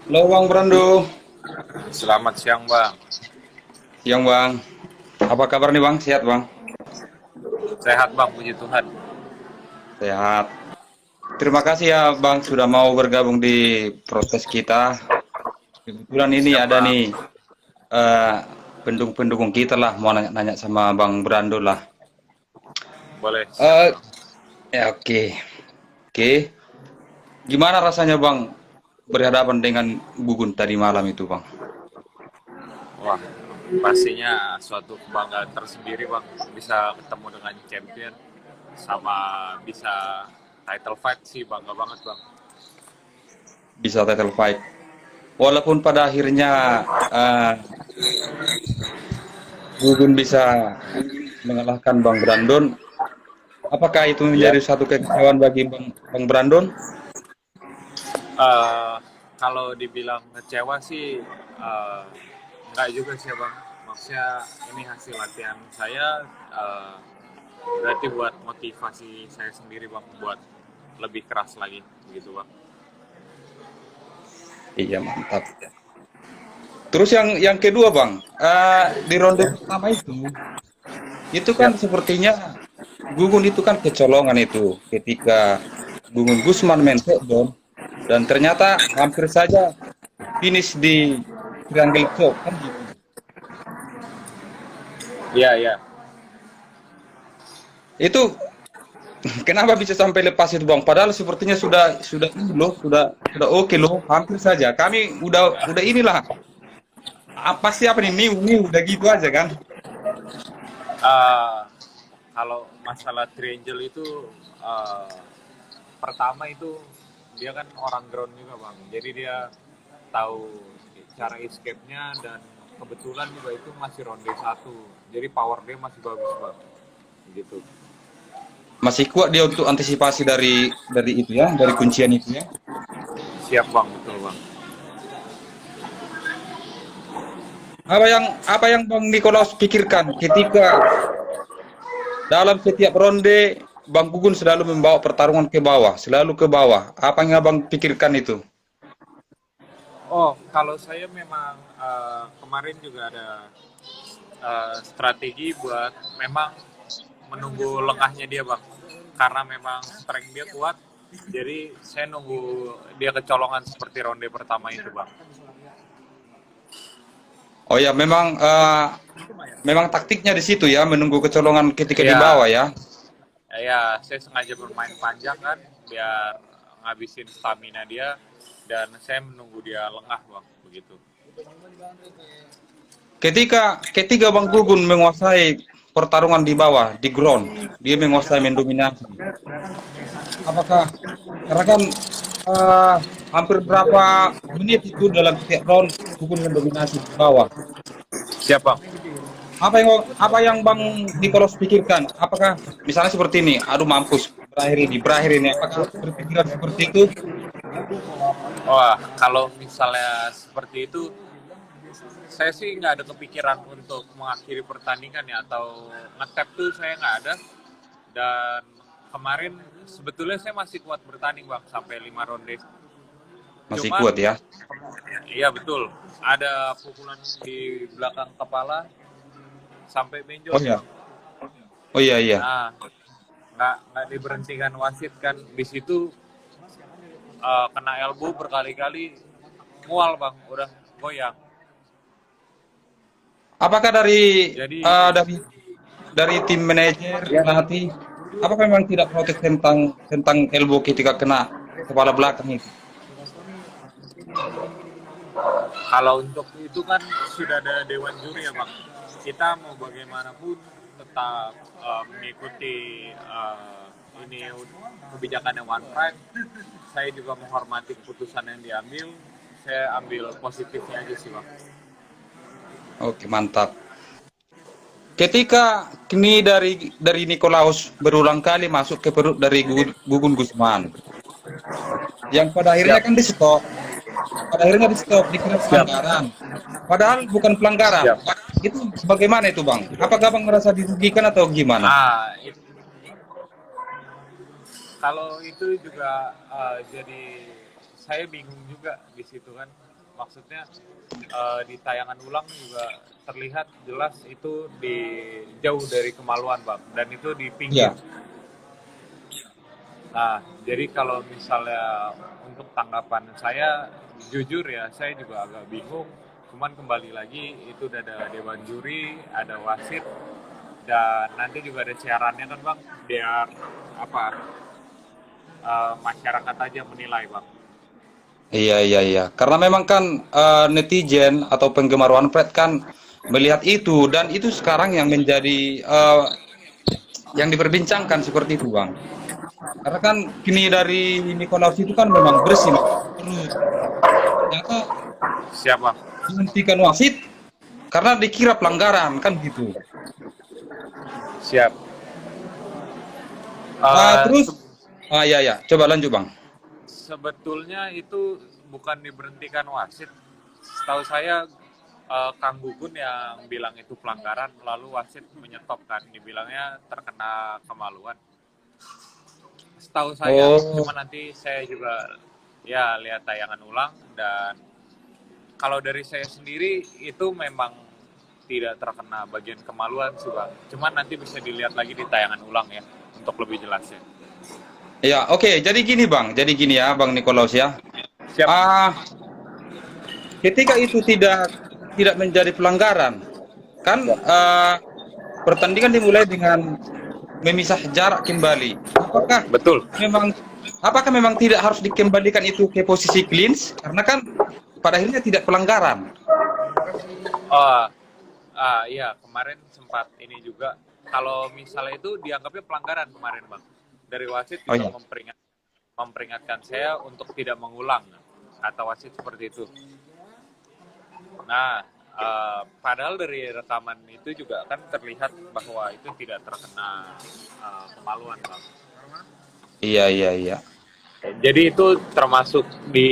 Halo Bang Brando, Selamat siang, Bang. siang Bang. Apa kabar nih Bang? Sehat Bang? Sehat, Bang, puji Tuhan. Sehat. Terima kasih ya Bang sudah mau bergabung di proses kita. Kebetulan ini Siap, ada Bang. nih eh, pendukung-pendukung kita lah mau nanya-nanya sama Bang Brando lah. Boleh, siap, Eh Bang. ya oke. Oke. Gimana rasanya Bang berhadapan dengan Gugun tadi malam itu Bang? Wah, pastinya suatu kebanggaan tersendiri, Bang. Bisa ketemu dengan champion sama bisa title fight sih, bangga banget, Bang. Bisa title fight. Walaupun pada akhirnya Gugun bisa mengalahkan Bang Brandon. Apakah itu Iya. menjadi satu kekecewaan bagi Bang Brandon? Eh, Kalau dibilang kecewa sih, enggak juga sih, Bang. Maksudnya ini hasil latihan saya, berarti buat motivasi saya sendiri, Bang, buat lebih keras lagi, gitu, Bang. Iya mantap. Terus yang kedua bang, di ronde pertama itu kan Siap. sepertinya Gugun itu kan kecolongan itu ketika Gugun Gusman main takedown dan ternyata hampir saja finish di triangle choke kan gitu. Iya, iya. Itu kenapa bisa sampai lepas itu bang? Padahal sepertinya sudah ini loh, sudah oke loh, hampir saja. Kami udah inilah pasti apa nih new new udah gitu aja kan. Eh, Kalau masalah Triangle itu, eh, pertama itu dia kan orang ground juga, bang, jadi dia tahu cara escape-nya, dan kebetulan juga itu masih ronde satu, jadi power dia masih bagus, bang, gitu. Masih kuat dia untuk antisipasi dari itu ya, dari kuncian itu ya. Siap, bang, betul, bang. Apa yang Bang Nikolaus pikirkan ketika dalam setiap ronde Bang Gugun selalu membawa pertarungan ke bawah, selalu ke bawah. Apa yang Abang pikirkan itu? Oh, kalau saya memang, kemarin juga ada strategi buat memang menunggu lengahnya dia, bang, karena memang strength dia kuat, jadi saya nunggu dia kecolongan seperti ronde pertama itu, bang. Oh ya, memang taktiknya di situ ya, menunggu kecolongan ketika di Ya, bawah ya. ya, saya sengaja bermain panjang kan, biar ngabisin stamina dia, dan saya menunggu dia lengah, bang, begitu. Ketika Bang Gugun menguasai pertarungan di bawah, di ground, dia menguasai mendominasi. Apakah karena kan eh, hampir berapa menit itu dalam setiap round Gugun mendominasi di bawah. Siap, bang. Apa yang Bang Nicholas pikirkan? Apakah misalnya seperti ini, aduh mampus berakhir ini. Apakah berpikiran seperti itu? Wah, kalau misalnya seperti itu, saya sih nggak ada kepikiran untuk mengakhiri pertandingan ya, atau ngetap tuh saya nggak ada. Dan kemarin sebetulnya saya masih kuat bertanding, bang, sampai 5 ronde. Masih Cuman, kuat ya? iya betul, ada pukulan di belakang kepala sampai Oh benjol, ya, bang. oh iya iya. Nah, nggak diberhentikan wasit kan di situ. Kena elbow berkali-kali, mual, bang, udah goyang. Apakah dari Jadi, eh, dari dari tim manajer pelatih, apakah memang tidak protes tentang elbow ketika kena kepala belakang itu? kalau untuk itu kan sudah ada dewan juri ya, bang. Kita mau bagaimanapun tetap mengikuti ini kebijakannya One Pride. Saya juga menghormati keputusan yang diambil. Saya ambil positifnya aja sih, bang. Oke mantap. Ketika kini dari Nikolaus berulang kali masuk ke perut dari Gugun Gusman, yang pada akhirnya Siap, kan di stop, dikira siap, pelanggaran. Padahal bukan pelanggaran. siap. Itu bagaimana itu bang? Apakah bang merasa dirugikan atau gimana? Itu, kalau itu juga, jadi saya bingung juga di situ kan. Maksudnya di tayangan ulang juga terlihat jelas itu di jauh dari kemaluan bang, dan itu di pinggir. Iya. Nah, jadi kalau misalnya untuk tanggapan saya, jujur ya, saya juga agak bingung. Cuman kembali lagi, itu udah ada dewan juri, ada wasit, dan nanti juga ada siarannya kan bang, biar apa masyarakat aja menilai bang. Iya, iya, iya. Karena memang kan netizen atau penggemar OnePlate kan melihat itu dan itu sekarang yang menjadi yang diperbincangkan seperti itu, Bang. Karena kan kini dari Nikolaus itu kan memang bersih, Bang. Terus ternyata Siapa? dihentikan wasit karena dikira pelanggaran kan gitu. Siap. Eh, Terus ya ya, coba lanjut, Bang. Sebetulnya itu bukan diberhentikan wasit. Setahu saya Kang Gugun yang bilang itu pelanggaran, lalu wasit menyetop kan, dibilangnya terkena kemaluan. Setahu saya, Oh, cuma nanti saya juga ya lihat tayangan ulang, dan kalau dari saya sendiri itu memang tidak terkena bagian kemaluan sih bang. Cuman nanti bisa dilihat lagi di tayangan ulang ya untuk lebih jelasnya. ya, oke. Jadi gini, Bang. Jadi gini ya, Bang Nikolaus ya. Siap. Ah, ketika itu tidak menjadi pelanggaran, kan pertandingan dimulai dengan memisah jarak kembali. Betul. Memang apakah memang tidak harus dikembalikan itu ke posisi cleans? Karena kan pada akhirnya tidak pelanggaran. Oh, iya kemarin sempat ini juga. Kalau misalnya itu dianggapnya pelanggaran kemarin bang. Dari wasit Oh juga iya. memperingatkan saya untuk tidak mengulang, kata wasit seperti itu. Nah, padahal dari rekaman itu juga kan terlihat bahwa itu tidak terkena kemaluan bang. Iya, iya, iya. Jadi itu termasuk di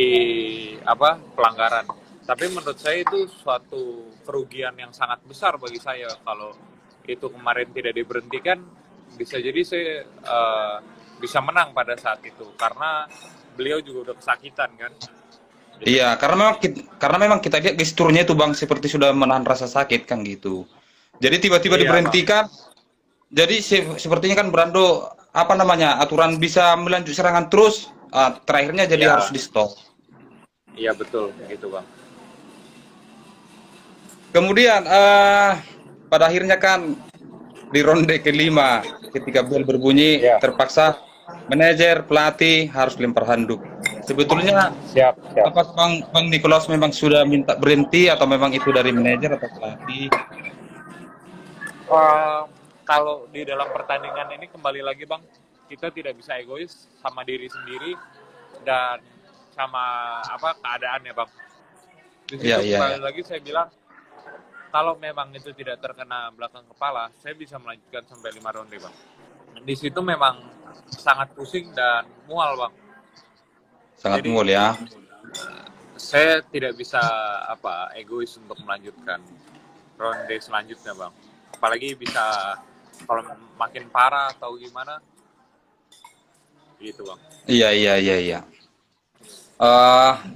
apa pelanggaran. Tapi menurut saya itu suatu kerugian yang sangat besar bagi saya kalau itu kemarin tidak diberhentikan. Bisa jadi saya bisa menang pada saat itu karena beliau juga udah kesakitan kan. Jadi, Iya, karena memang kita lihat gesturnya itu Bang seperti sudah menahan rasa sakit kan gitu. Jadi tiba-tiba iya bang, diberhentikan. Jadi sepertinya kan Brando apa namanya aturan bisa melanjut serangan terus, terakhirnya jadi harus iya, di stop. iya betul gitu bang. Kemudian pada akhirnya kan di ronde kelima ketika bel berbunyi Iya, terpaksa manajer pelatih harus lempar handuk. Sebetulnya siap, siap. apa Bang Nicholas memang sudah minta berhenti atau memang itu dari manajer atau pelatih? Uh, Kalau di dalam pertandingan ini kembali lagi bang, kita tidak bisa egois sama diri sendiri dan sama apa keadaan ya bang. Di Iya, situ iya, iya. kembali lagi saya bilang kalau memang itu tidak terkena belakang kepala, saya bisa melanjutkan sampai 5 ronde bang. Di situ memang sangat pusing dan mual bang. Sangat Jadi mual ya. saya tidak bisa apa egois untuk melanjutkan ronde selanjutnya bang. Apalagi bisa kalau makin parah atau gimana gitu bang. Iya, iya, iya, iya.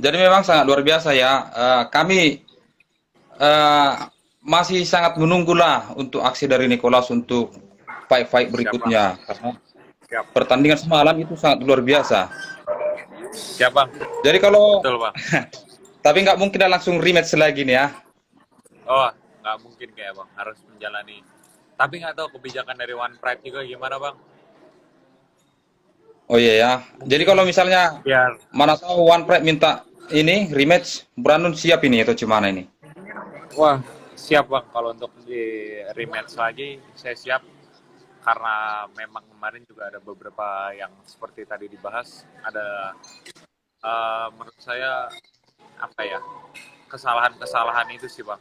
Jadi memang sangat luar biasa ya. Kami eh, masih sangat menunggulah untuk aksi dari Nicholas untuk fight-fight Siap bang, berikutnya karena siap, pertandingan semalam itu sangat luar biasa. siap bang, Jadi kalau betul bang. tapi nggak mungkin langsung rematch lagi nih ya. Oh nggak mungkin kayak bang, harus menjalani. Tapi nggak tahu kebijakan dari One Pride juga gimana bang. Oh iya ya. Jadi Mungkin kalau misalnya biar mana tahu One Pride minta ini rematch, Brandon siap ini atau gimana ini? wah siap bang kalau untuk di rematch lagi saya siap karena memang kemarin juga ada beberapa yang seperti tadi dibahas ada menurut saya apa ya kesalahan-kesalahan itu sih bang